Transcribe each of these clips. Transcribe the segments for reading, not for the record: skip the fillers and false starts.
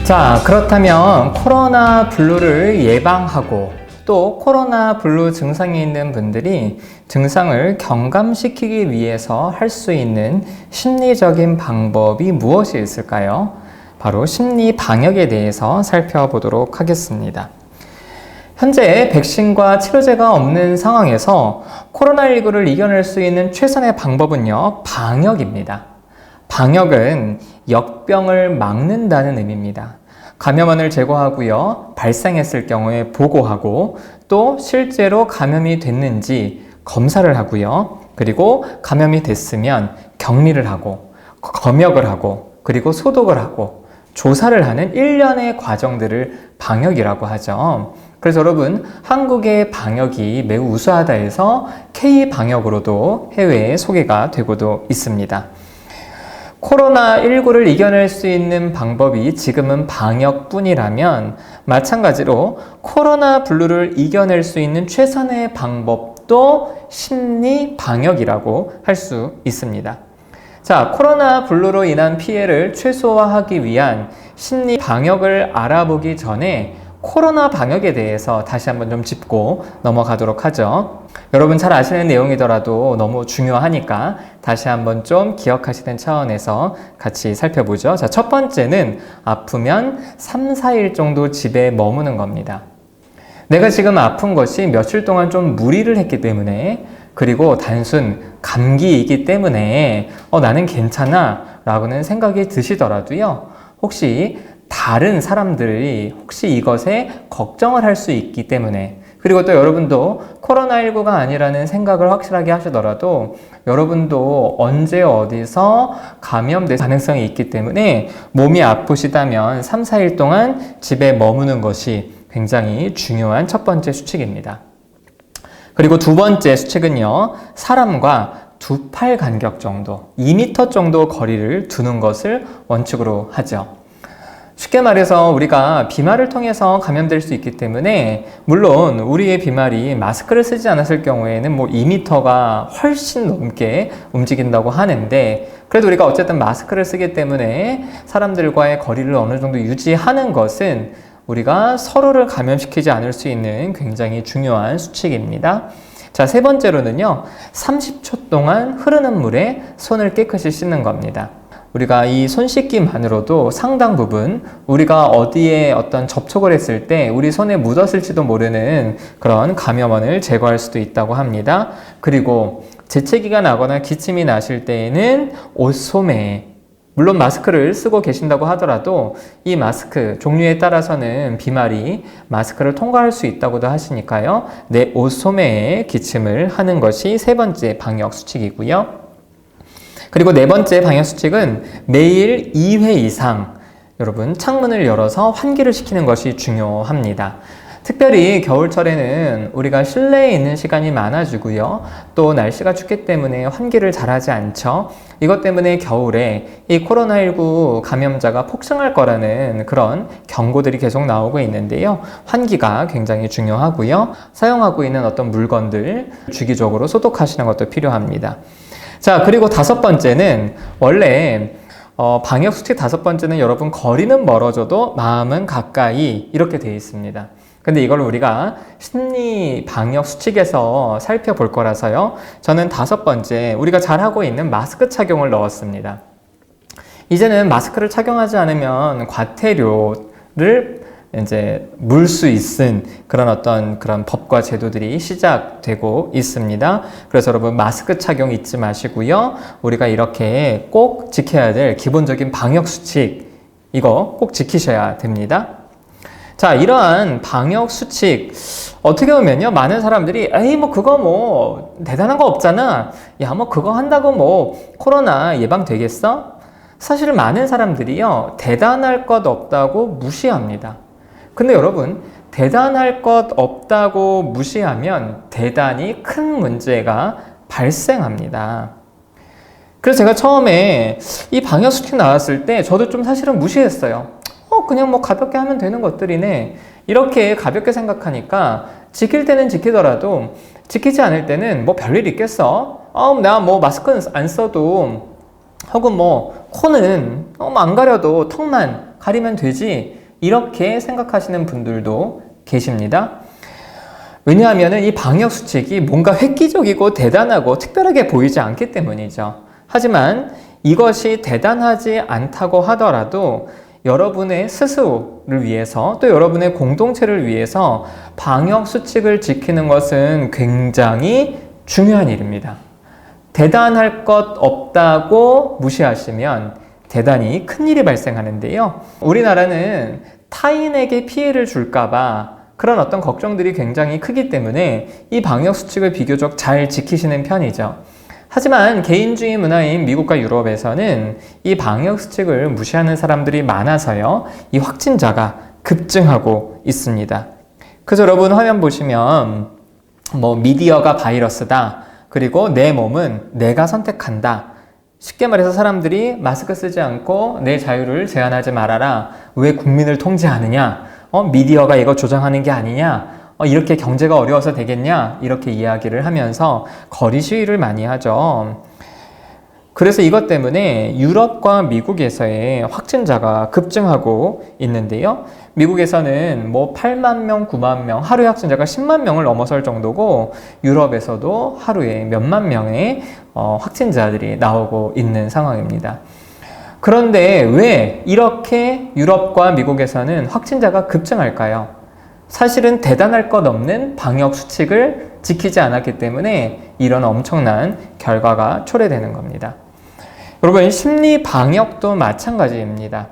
자, 그렇다면 코로나 블루를 예방하고 또 코로나 블루 증상이 있는 분들이 증상을 경감시키기 위해서 할 수 있는 심리적인 방법이 무엇이 있을까요? 바로 심리 방역에 대해서 살펴보도록 하겠습니다. 현재 백신과 치료제가 없는 상황에서 코로나19를 이겨낼 수 있는 최선의 방법은요, 방역입니다. 방역은 역병을 막는다는 의미입니다. 감염원을 제거하고요, 발생했을 경우에 보고하고 또 실제로 감염이 됐는지 검사를 하고요, 그리고 감염이 됐으면 격리를 하고 검역을 하고 그리고 소독을 하고 조사를 하는 일련의 과정들을 방역이라고 하죠. 그래서 여러분, 한국의 방역이 매우 우수하다 해서 K방역으로도 해외에 소개가 되고도 있습니다. 코로나19를 이겨낼 수 있는 방법이 지금은 방역뿐이라면 마찬가지로 코로나 블루를 이겨낼 수 있는 최선의 방법도 심리 방역이라고 할 수 있습니다. 자, 코로나 블루로 인한 피해를 최소화하기 위한 심리 방역을 알아보기 전에 코로나 방역에 대해서 다시 한번 좀 짚고 넘어가도록 하죠. 여러분 잘 아시는 내용이더라도 너무 중요하니까 다시 한번 좀 기억하시는 차원에서 같이 살펴보죠. 자, 첫 번째는 아프면 3, 4일 정도 집에 머무는 겁니다. 내가 지금 아픈 것이 며칠 동안 좀 무리를 했기 때문에, 그리고 단순 감기이기 때문에 나는 괜찮아 라고는 생각이 드시더라도요, 혹시 다른 사람들이 혹시 이것에 걱정을 할 수 있기 때문에, 그리고 또 여러분도 코로나19가 아니라는 생각을 확실하게 하시더라도 여러분도 언제 어디서 감염될 가능성이 있기 때문에 몸이 아프시다면 3, 4일 동안 집에 머무는 것이 굉장히 중요한 첫 번째 수칙입니다. 그리고 두 번째 수칙은요, 사람과 두 팔 간격 정도, 2m 정도 거리를 두는 것을 원칙으로 하죠. 쉽게 말해서 우리가 비말을 통해서 감염될 수 있기 때문에, 물론 우리의 비말이 마스크를 쓰지 않았을 경우에는 2m가 훨씬 넘게 움직인다고 하는데, 그래도 우리가 어쨌든 마스크를 쓰기 때문에 사람들과의 거리를 어느 정도 유지하는 것은 우리가 서로를 감염시키지 않을 수 있는 굉장히 중요한 수칙입니다. 자, 세 번째로는요, 30초 동안 흐르는 물에 손을 깨끗이 씻는 겁니다. 우리가 이 손 씻기만으로도 상당 부분 우리가 어디에 어떤 접촉을 했을 때 우리 손에 묻었을지도 모르는 그런 감염원을 제거할 수도 있다고 합니다. 그리고 재채기가 나거나 기침이 나실 때에는 옷 소매, 물론 마스크를 쓰고 계신다고 하더라도 이 마스크 종류에 따라서는 비말이 마스크를 통과할 수 있다고도 하시니까요, 내 옷 소매에 기침을 하는 것이 세 번째 방역 수칙이고요. 그리고 네 번째 방역 수칙은 매일 2회 이상 여러분 창문을 열어서 환기를 시키는 것이 중요합니다. 특별히 겨울철에는 우리가 실내에 있는 시간이 많아지고요, 또 날씨가 춥기 때문에 환기를 잘하지 않죠. 이것 때문에 겨울에 이 코로나19 감염자가 폭증할 거라는 그런 경고들이 계속 나오고 있는데요, 환기가 굉장히 중요하고요, 사용하고 있는 어떤 물건들 주기적으로 소독하시는 것도 필요합니다. 자, 그리고 다섯 번째는 원래 방역 수칙 다섯 번째는 여러분 거리는 멀어져도 마음은 가까이 이렇게 되어 있습니다. 근데 이걸 우리가 심리 방역 수칙에서 살펴볼 거라서요, 저는 다섯 번째 우리가 잘하고 있는 마스크 착용을 넣었습니다. 이제는 마스크를 착용하지 않으면 과태료를 이제 물 수 있는 그런 법과 제도들이 시작되고 있습니다. 그래서 여러분 마스크 착용 잊지 마시고요, 우리가 이렇게 꼭 지켜야 될 기본적인 방역 수칙, 이거 꼭 지키셔야 됩니다. 자, 이러한 방역 수칙 어떻게 보면요, 많은 사람들이 에이 그거 대단한 거 없잖아, 야 그거 한다고 코로나 예방되겠어? 사실 많은 사람들이요, 대단할 것 없다고 무시합니다. 근데 여러분, 대단할 것 없다고 무시하면 대단히 큰 문제가 발생합니다. 그래서 제가 처음에 이 방역 수칙 나왔을 때 저도 좀 사실은 무시했어요. 그냥 가볍게 하면 되는 것들이네, 이렇게 가볍게 생각하니까 지킬 때는 지키더라도 지키지 않을 때는 별일 있겠어? 나 마스크는 안 써도, 혹은 코는 안 가려도 턱만 가리면 되지, 이렇게 생각하시는 분들도 계십니다. 왜냐하면 이 방역 수칙이 뭔가 획기적이고 대단하고 특별하게 보이지 않기 때문이죠. 하지만 이것이 대단하지 않다고 하더라도 여러분의 스스로를 위해서 또 여러분의 공동체를 위해서 방역 수칙을 지키는 것은 굉장히 중요한 일입니다. 대단할 것 없다고 무시하시면 대단히 큰일이 발생하는데요. 우리나라는 타인에게 피해를 줄까봐 그런 어떤 걱정들이 굉장히 크기 때문에 이 방역 수칙을 비교적 잘 지키시는 편이죠. 하지만 개인주의 문화인 미국과 유럽에서는 이 방역 수칙을 무시하는 사람들이 많아서요, 이 확진자가 급증하고 있습니다. 그래서 여러분 화면 보시면 미디어가 바이러스다, 그리고 내 몸은 내가 선택한다. 쉽게 말해서 사람들이 마스크 쓰지 않고 내 자유를 제한하지 말아라. 왜 국민을 통제하느냐? 미디어가 이거 조장하는 게 아니냐? 이렇게 경제가 어려워서 되겠냐? 이렇게 이야기를 하면서 거리 시위를 많이 하죠. 그래서 이것 때문에 유럽과 미국에서의 확진자가 급증하고 있는데요. 미국에서는 8만 명, 9만 명, 하루에 확진자가 10만 명을 넘어설 정도고, 유럽에서도 하루에 몇만 명의 확진자들이 나오고 있는 상황입니다. 그런데 왜 이렇게 유럽과 미국에서는 확진자가 급증할까요? 사실은 대단할 것 없는 방역 수칙을 지키지 않았기 때문에 이런 엄청난 결과가 초래되는 겁니다. 여러분, 심리 방역도 마찬가지입니다.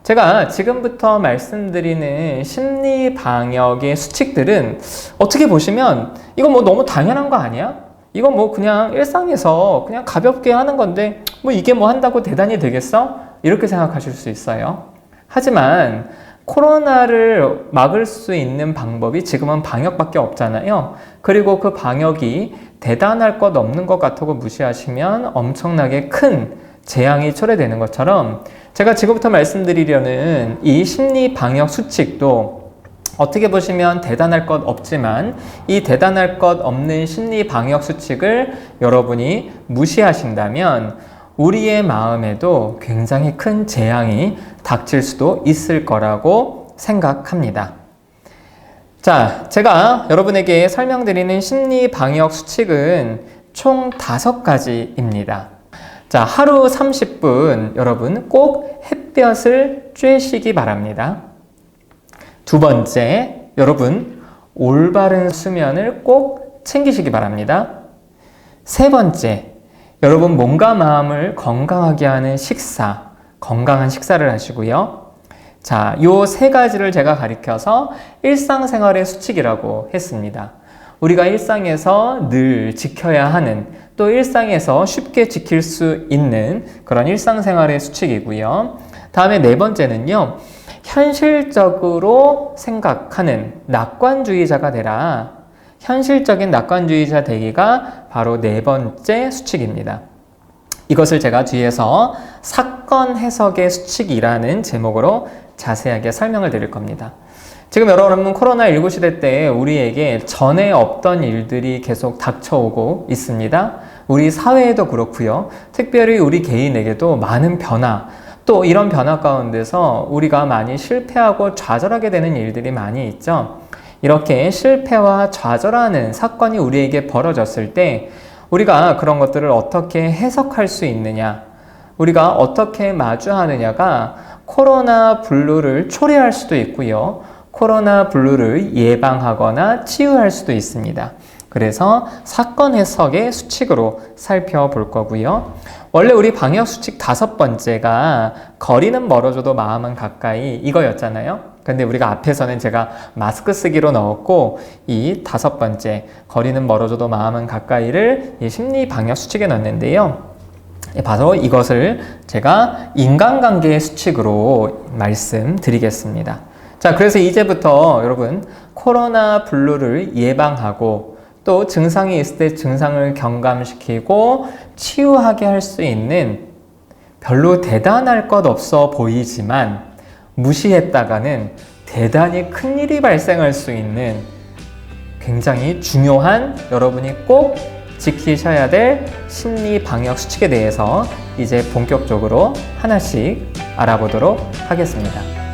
제가 지금부터 말씀드리는 심리 방역의 수칙들은 어떻게 보시면 이거 너무 당연한 거 아니야? 이거 그냥 일상에서 그냥 가볍게 하는 건데 이게 한다고 대단히 되겠어? 이렇게 생각하실 수 있어요. 하지만 코로나를 막을 수 있는 방법이 지금은 방역밖에 없잖아요. 그리고 그 방역이 대단할 것 없는 것 같다고 무시하시면 엄청나게 큰 재앙이 초래되는 것처럼, 제가 지금부터 말씀드리려는 이 심리 방역 수칙도 어떻게 보시면 대단할 것 없지만, 이 대단할 것 없는 심리 방역 수칙을 여러분이 무시하신다면 우리의 마음에도 굉장히 큰 재앙이 닥칠 수도 있을 거라고 생각합니다. 자, 제가 여러분에게 설명드리는 심리 방역 수칙은 총 5가지입니다. 자, 하루 30분 여러분 꼭 햇볕을 쬐시기 바랍니다. 두 번째, 여러분 올바른 수면을 꼭 챙기시기 바랍니다. 세 번째, 여러분 몸과 마음을 건강하게 하는 식사, 건강한 식사를 하시고요. 자, 요 3가지를 제가 가리켜서 일상생활의 수칙이라고 했습니다. 우리가 일상에서 늘 지켜야 하는, 또 일상에서 쉽게 지킬 수 있는 그런 일상생활의 수칙이고요. 다음에 4번째는요, 현실적으로 생각하는 낙관주의자가 되라. 현실적인 낙관주의자 되기가 바로 4번째 수칙입니다. 이것을 제가 뒤에서 사건 해석의 수칙이라는 제목으로 자세하게 설명을 드릴 겁니다. 지금 여러분 코로나19 시대 때 우리에게 전에 없던 일들이 계속 닥쳐오고 있습니다. 우리 사회에도 그렇고요. 특별히 우리 개인에게도 많은 변화, 또 이런 변화 가운데서 우리가 많이 실패하고 좌절하게 되는 일들이 많이 있죠. 이렇게 실패와 좌절하는 사건이 우리에게 벌어졌을 때 우리가 그런 것들을 어떻게 해석할 수 있느냐, 우리가 어떻게 마주하느냐가 코로나 블루를 초래할 수도 있고요. 코로나 블루를 예방하거나 치유할 수도 있습니다. 그래서 사건 해석의 수칙으로 살펴볼 거고요. 원래 우리 방역 수칙 5번째가 거리는 멀어져도 마음은 가까이, 이거였잖아요. 근데 우리가 앞에서는 제가 마스크 쓰기로 넣었고, 이 5번째 거리는 멀어져도 마음은 가까이를 이 심리 방역 수칙에 넣었는데요. 바로 이것을 제가 인간관계의 수칙으로 말씀드리겠습니다. 자, 그래서 이제부터 여러분 코로나 블루를 예방하고 또 증상이 있을 때 증상을 경감시키고 치유하게 할 수 있는, 별로 대단할 것 없어 보이지만 무시했다가는 대단히 큰일이 발생할 수 있는 굉장히 중요한, 여러분이 꼭 지키셔야 될 심리 방역 수칙에 대해서 이제 본격적으로 하나씩 알아보도록 하겠습니다.